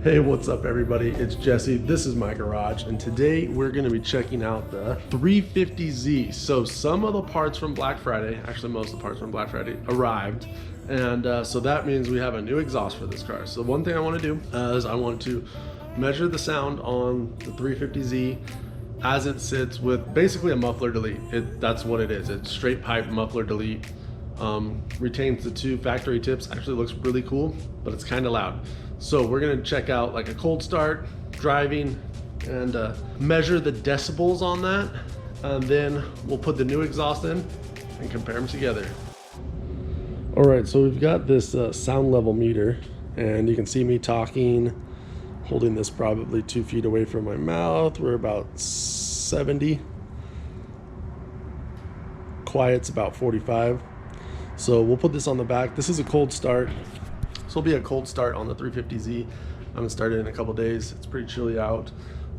Hey, what's up everybody? It's Jesse, this is my garage, and today we're gonna be checking out the 350Z. So some of the parts from Black Friday, actually most of the parts from Black Friday arrived, and so that means we have a new exhaust for this car. So one thing I wanna do is I want to measure the sound on the 350Z as it sits with basically a muffler delete. That's what it is. It's straight pipe muffler delete. Retains the two factory tips. Actually looks really cool, but it's kind of loud. So we're gonna check out like a cold start, driving, and measure the decibels on that. And then we'll put the new exhaust in and compare them together. All right, so we've got this sound level meter, and you can see me talking, holding this probably 2 feet away from my mouth. We're about 70. Quiet's about 45. So we'll put this on the back. This is a cold start. This will be a cold start on the 350Z. I haven't started in a couple days. It's pretty chilly out.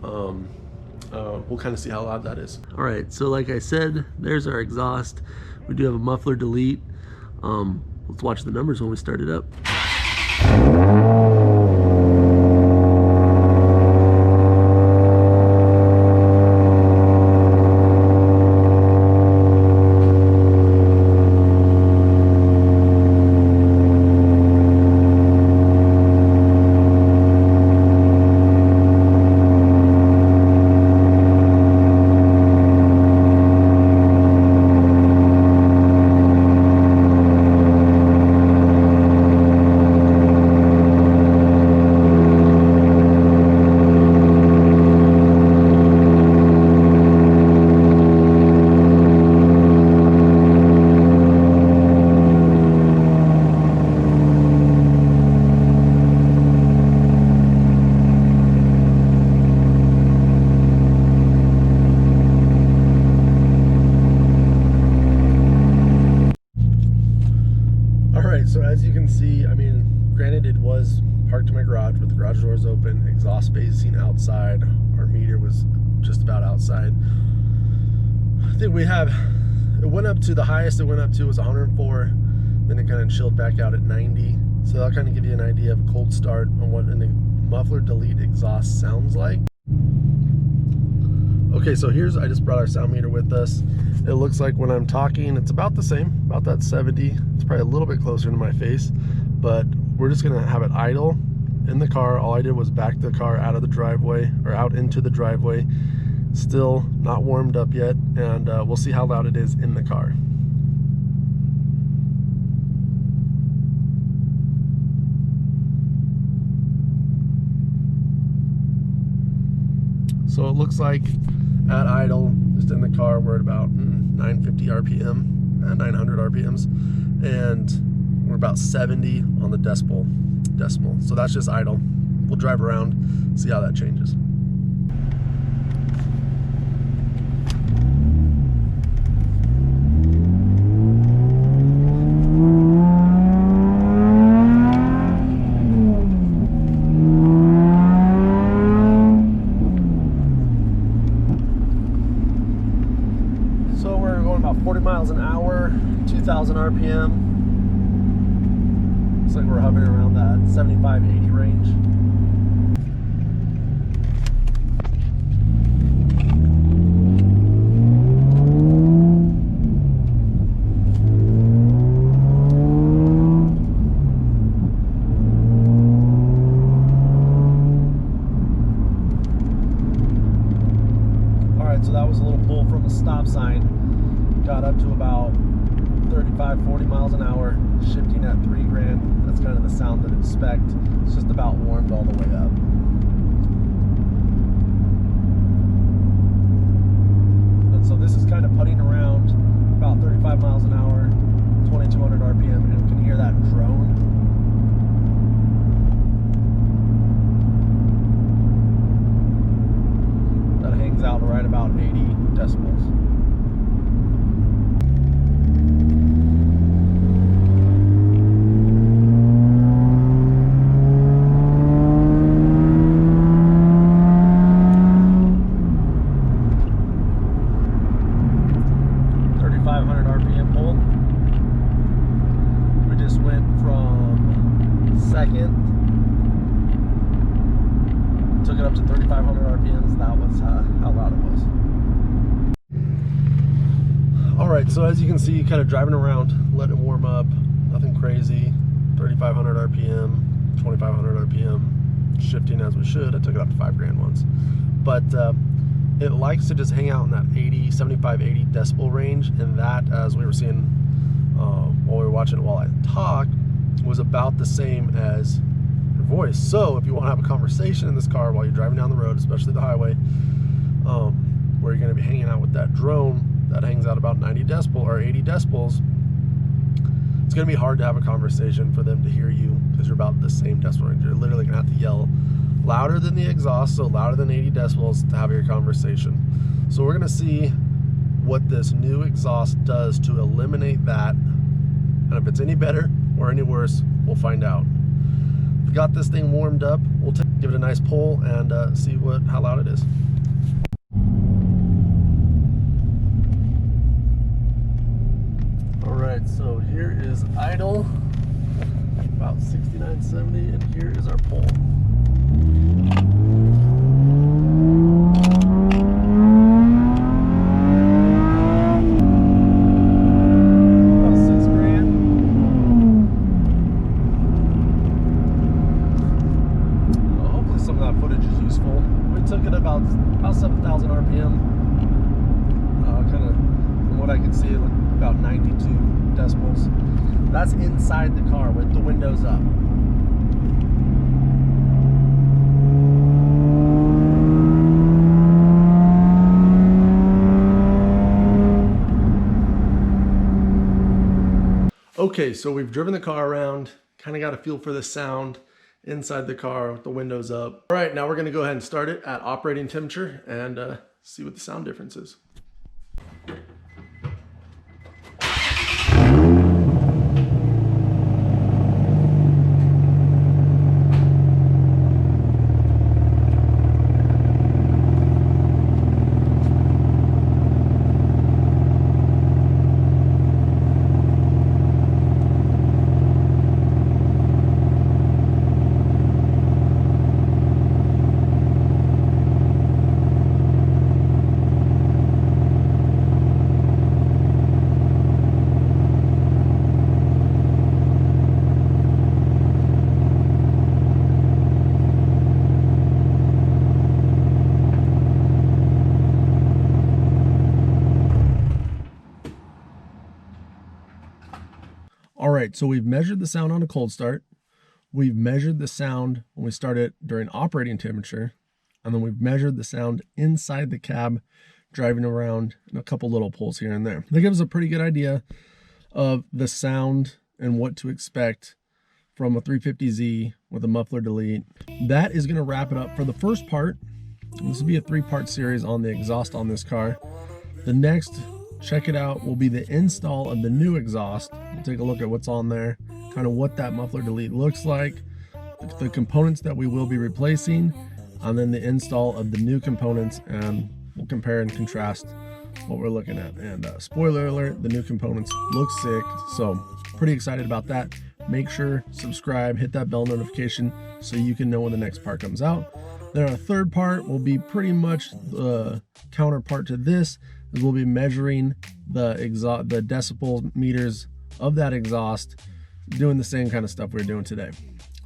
We'll kind of see how loud that is. All right, so like I said, there's our exhaust. We do have a muffler delete. Let's watch the numbers when we start it up. So as you can see, I mean, granted it was parked in my garage with the garage doors open, exhaust facing outside, our meter was just about outside. I think it went up to, the highest it went up to was 104, then it kind of chilled back out at 90. So that'll kind of give you an idea of a cold start on what a muffler delete exhaust sounds like. Okay, so I just brought our sound meter with us. It looks like when I'm talking, it's about the same, about that 70. It's probably a little bit closer to my face, but we're just gonna have it idle in the car. All I did was back the car out of the driveway, or out into the driveway. Still not warmed up yet, and we'll see how loud it is in the car. So it looks like at idle, just in the car, we're at about 950 RPM, 900 RPMs, and we're about 70 on the decimal. So that's just idle. We'll drive around, see how that changes. So we're going about 40 miles an hour, 2,000 RPM. Looks like we're hovering around that 75-80 range. All right, so that was a little pull from the stop sign. Got up to about 35-40 miles an hour, shifting at 3 grand. That's kind of the sound that I expect. It's just about warmed all the way up. And so this is kind of putting around about 35 miles an hour, 2200 RPM, and you can hear that drone. That hangs out right about 80 decibels. second it up to 3,500 RPMs. That was how loud it was. All right, so as you can see, kind of driving around, letting it warm up, nothing crazy. 3,500 RPM, 2,500 RPM, shifting as we should. I took it up to $5,000 once, but it likes to just hang out in that 80, 75, 80 decibel range, and that, as we were seeing while we were watching it while I talk, was about the same as your voice. So if you want to have a conversation in this car while you're driving down the road, especially the highway, where you're going to be hanging out with that drone that hangs out about 90 decibel or 80 decibels, it's going to be hard to have a conversation for them to hear you because you're about the same decibel range. You're literally going to have to yell louder than the exhaust, so louder than 80 decibels to have your conversation. So we're going to see what this new exhaust does to eliminate that, and if it's any better or any worse, we'll find out. We got this thing warmed up. We'll give it a nice pull and see how loud it is. All right, so here is idle, about 69-70, and here is our pull. About 7,000 RPM, kind of from what I can see, like about 92 decibels. That's inside the car with the windows up. Okay, so we've driven the car around, kind of got a feel for the sound inside the car with the windows up. All right, now we're gonna go ahead and start it at operating temperature and see what the sound difference is. All right, so we've measured the sound on a cold start. We've measured the sound when we start it during operating temperature. And then we've measured the sound inside the cab, driving around, and a couple little pulls here and there. That gives us a pretty good idea of the sound and what to expect from a 350Z with a muffler delete. That is gonna wrap it up for the first part. This will be a 3-part series on the exhaust on this car. The next, check it out, will be the install of the new exhaust. We'll take a look at what's on there, kind of what that muffler delete looks like, the components that we will be replacing, and then the install of the new components, and we'll compare and contrast what we're looking at. And spoiler alert, the new components look sick, so pretty excited about that. Make sure, subscribe, hit that bell notification so you can know when the next part comes out. Then our third part will be pretty much the counterpart to this, as we'll be measuring the decibel meters of that exhaust, doing the same kind of stuff we're doing today.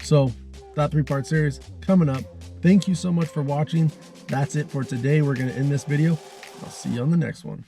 So that 3-part series coming up. Thank you so much for watching. That's it for today. We're going to end this video. I'll see you on the next one.